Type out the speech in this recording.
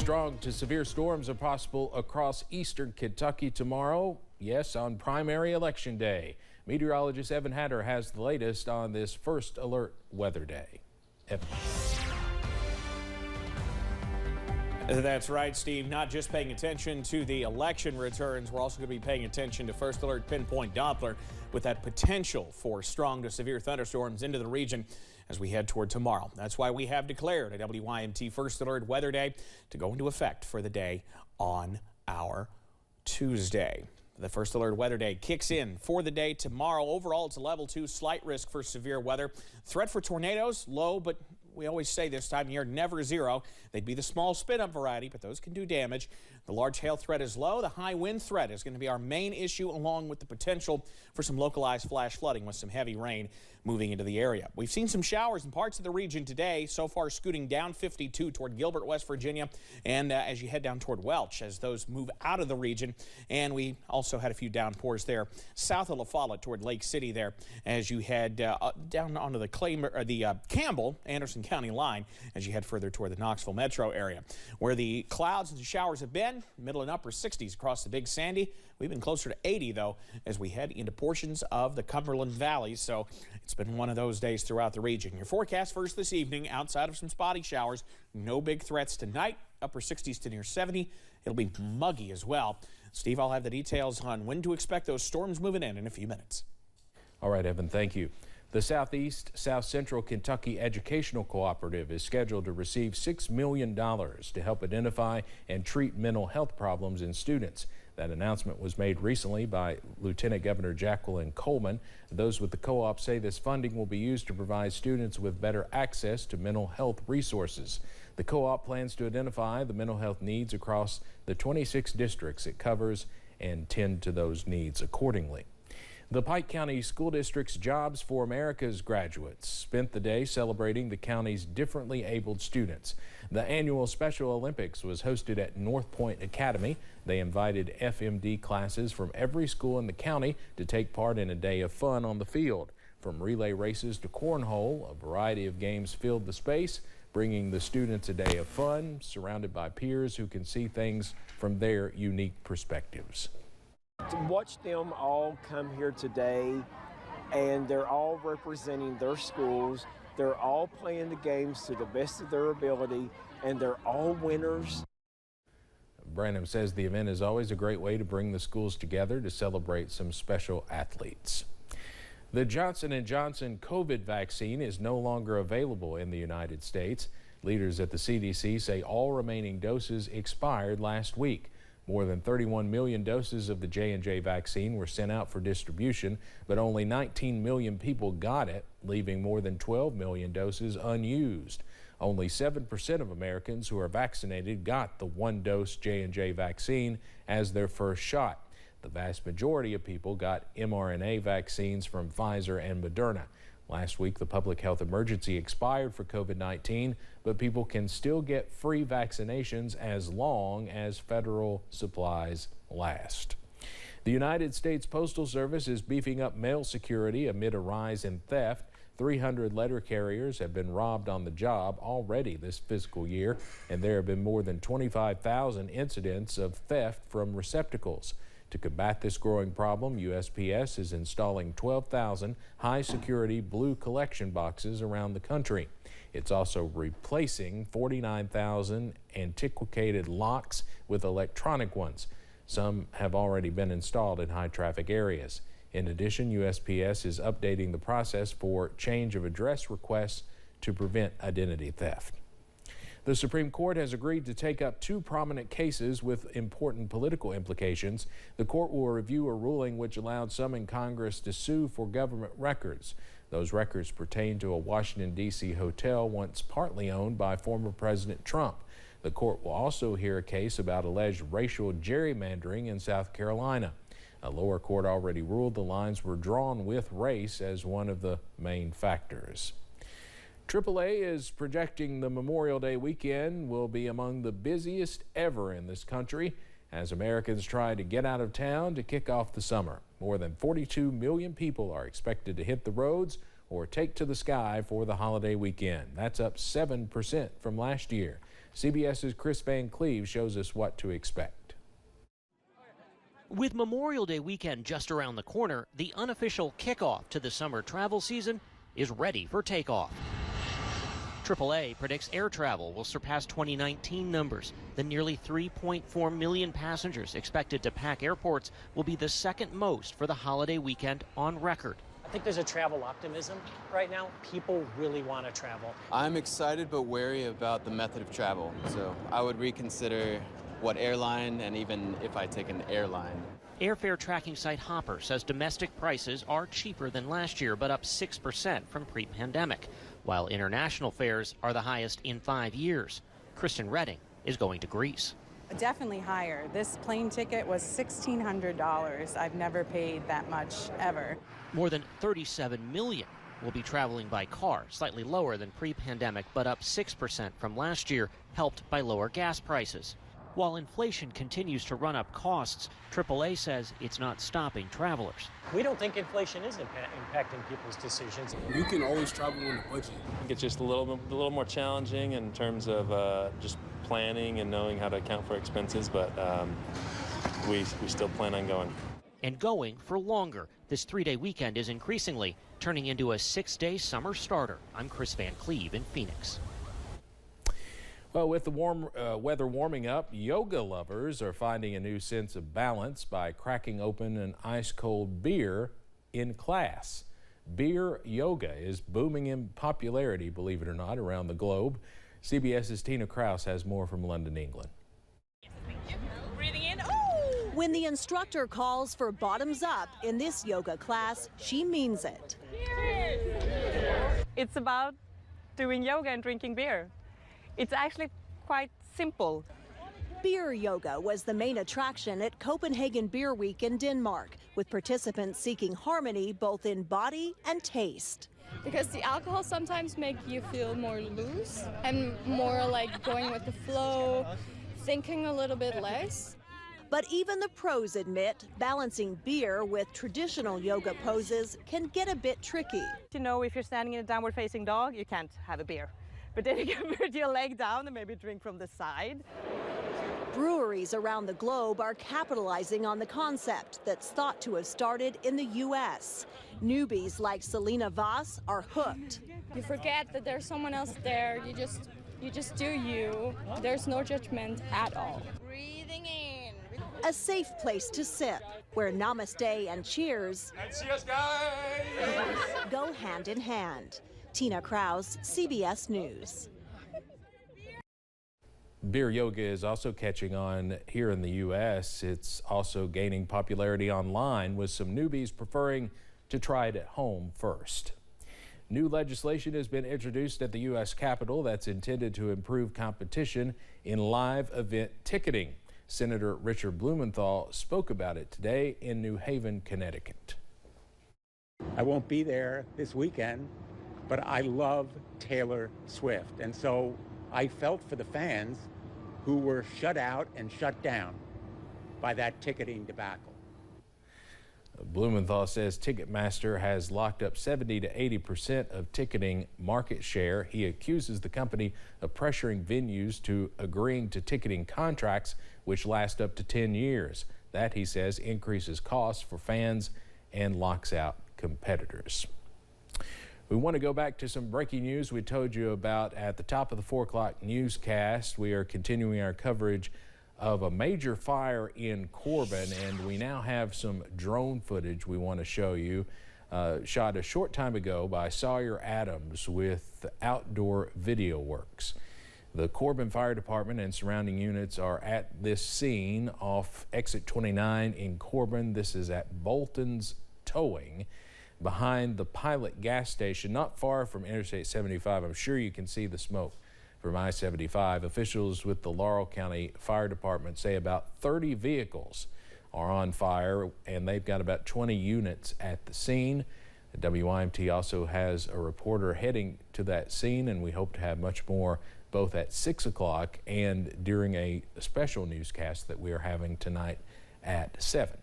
Strong to severe storms are possible across eastern Kentucky tomorrow. Yes, on primary election day. Meteorologist Evan Hatter has the latest on this first alert weather day. Evan. That's right, Steve. Not just paying attention to the election returns, we're also going to be paying attention to first alert pinpoint Doppler with that potential for strong to severe thunderstorms into the region as we head toward tomorrow. That's why we have declared a WYMT first alert weather day to go into effect for the day on our Tuesday. The first alert weather day kicks in for the day tomorrow. Overall, it's a level 2, slight risk for severe weather. Threat for tornadoes, low, but we always say this time of year, never zero. They'd be the small spin-up variety, but those can do damage. The large hail threat is low. The high wind threat is going to be our main issue, along with the potential for some localized flash flooding with some heavy rain moving into the area. We've seen some showers in parts of the region today, so far scooting down 52 toward Gilbert, West Virginia, and as you head down toward Welch as those move out of the region. And we also had a few downpours there south of La Follette toward Lake City there as you head down onto the Campbell, Anderson County line as you head further toward the Knoxville metro area. Where the clouds and the showers have been, middle and upper 60s across the Big Sandy. We've been closer to 80, though, as we head into portions of the Cumberland Valley. So it's been one of those days throughout the region. Your forecast first this evening, outside of some spotty showers, no big threats tonight. Upper 60s to near 70. It'll be muggy as well. Steve, I'll have the details on when to expect those storms moving in a few minutes. All right, Evan, thank you. The Southeast South Central Kentucky Educational Cooperative is scheduled to receive $6 million to help identify and treat mental health problems in students. That announcement was made recently by Lieutenant Governor Jacqueline Coleman. Those with the co-op say this funding will be used to provide students with better access to mental health resources. The co-op plans to identify the mental health needs across the 26 districts it covers and tend to those needs accordingly. The Pike County School District's Jobs for America's graduates spent the day celebrating the county's differently abled students. The annual Special Olympics was hosted at North Point Academy. They invited FMD classes from every school in the county to take part in a day of fun on the field. From relay races to cornhole, a variety of games filled the space, bringing the students a day of fun, surrounded by peers who can see things from their unique perspectives. To watch them all come here today, and they're all representing their schools. They're all playing the games to the best of their ability, and they're all winners. Branham says the event is always a great way to bring the schools together to celebrate some special athletes. The Johnson & Johnson COVID vaccine is no longer available in the United States. Leaders at the CDC say all remaining doses expired last week. More than 31 million doses of the J&J vaccine were sent out for distribution, but only 19 million people got it, leaving more than 12 million doses unused. Only 7% of Americans who are vaccinated got the one-dose J&J vaccine as their first shot. The vast majority of people got mRNA vaccines from Pfizer and Moderna. Last week, the public health emergency expired for COVID-19, but people can still get free vaccinations as long as federal supplies last. The United States Postal Service is beefing up mail security amid a rise in theft. 300 letter carriers have been robbed on the job already this fiscal year, and there have been more than 25,000 incidents of theft from receptacles. To combat this growing problem, USPS is installing 12,000 high-security blue collection boxes around the country. It's also replacing 49,000 antiquated locks with electronic ones. Some have already been installed in high-traffic areas. In addition, USPS is updating the process for change of address requests to prevent identity theft. The Supreme Court has agreed to take up 2 prominent cases with important political implications. The court will review a ruling which allowed some in Congress to sue for government records. Those records pertain to a Washington, D.C. hotel once partly owned by former President Trump. The court will also hear a case about alleged racial gerrymandering in South Carolina. A lower court already ruled the lines were drawn with race as one of the main factors. AAA is projecting the Memorial Day weekend will be among the busiest ever in this country as Americans try to get out of town to kick off the summer. More than 42 million people are expected to hit the roads or take to the sky for the holiday weekend. That's up 7% from last year. CBS's Chris Van Cleve shows us what to expect. With Memorial Day weekend just around the corner, the unofficial kickoff to the summer travel season is ready for takeoff. AAA predicts air travel will surpass 2019 numbers. The nearly 3.4 million passengers expected to pack airports will be the second most for the holiday weekend on record. I think there's a travel optimism right now. People really want to travel. I'm excited but wary about the method of travel, so I would reconsider what airline and even if I take an airline. Airfare tracking site Hopper says domestic prices are cheaper than last year, but up 6% from pre-pandemic, while international fares are the highest in 5 years. Kristen Redding is going to Greece. Definitely higher. This plane ticket was $1,600. I've never paid that much ever. More than 37 million will be traveling by car, slightly lower than pre-pandemic, but up 6% from last year, helped by lower gas prices. While inflation continues to run up costs, AAA says it's not stopping travelers. We don't think inflation is impacting people's decisions. You can always travel on a budget. It's just a little more challenging in terms of just planning and knowing how to account for expenses, but we still plan on going. And going for longer. This 3-day weekend is increasingly turning into a 6-day summer starter. I'm Chris Van Cleve in Phoenix. Well, with the warm weather warming up, yoga lovers are finding a new sense of balance by cracking open an ice-cold beer in class. Beer yoga is booming in popularity, believe it or not, around the globe. CBS's Tina Kraus has more from London, England. Breathing in. When the instructor calls for bottoms up in this yoga class, she means it. It's about doing yoga and drinking beer. It's actually quite simple. Beer yoga was the main attraction at Copenhagen Beer Week in Denmark, with participants seeking harmony both in body and taste. Because the alcohol sometimes makes you feel more loose and more like going with the flow, thinking a little bit less. But even the pros admit balancing beer with traditional yoga poses can get a bit tricky. You know, if you're standing in a downward facing dog, you can't have a beer. But then you can put your leg down and maybe drink from the side. Breweries around the globe are capitalizing on the concept that's thought to have started in the U.S. Newbies like Selena Voss are hooked. You forget that there's someone else there. You just do you. There's no judgment at all. Breathing in. A safe place to sip, where namaste and cheers go hand in hand. Tina Kraus, CBS News. Beer yoga is also catching on here in the U.S. It's also gaining popularity online, with some newbies preferring to try it at home first. New legislation has been introduced at the U.S. Capitol that's intended to improve competition in live event ticketing. Senator Richard Blumenthal spoke about it today in New Haven, Connecticut. I won't be there this weekend, but I love Taylor Swift, and so I felt for the fans who were shut out and shut down by that ticketing debacle. Blumenthal says Ticketmaster has locked up 70 to 80% of ticketing market share. He accuses the company of pressuring venues to agreeing to ticketing contracts which last up to 10 years. That, he says, increases costs for fans and locks out competitors. We want to go back to some breaking news we told you about at the top of the 4 o'clock newscast. We are continuing our coverage of a major fire in Corbin, and we now have some drone footage we want to show you, shot a short time ago by Sawyer Adams with Outdoor Video Works. The Corbin Fire Department and surrounding units are at this scene off exit 29 in Corbin. This is at Bolton's Towing, behind the Pilot gas station, not far from Interstate 75. I'm sure you can see the smoke from I-75. Officials with the Laurel County Fire Department say about 30 vehicles are on fire, and they've got about 20 units at the scene. The WYMT also has a reporter heading to that scene, and we hope to have much more both at 6 o'clock and during a special newscast that we are having tonight at 7.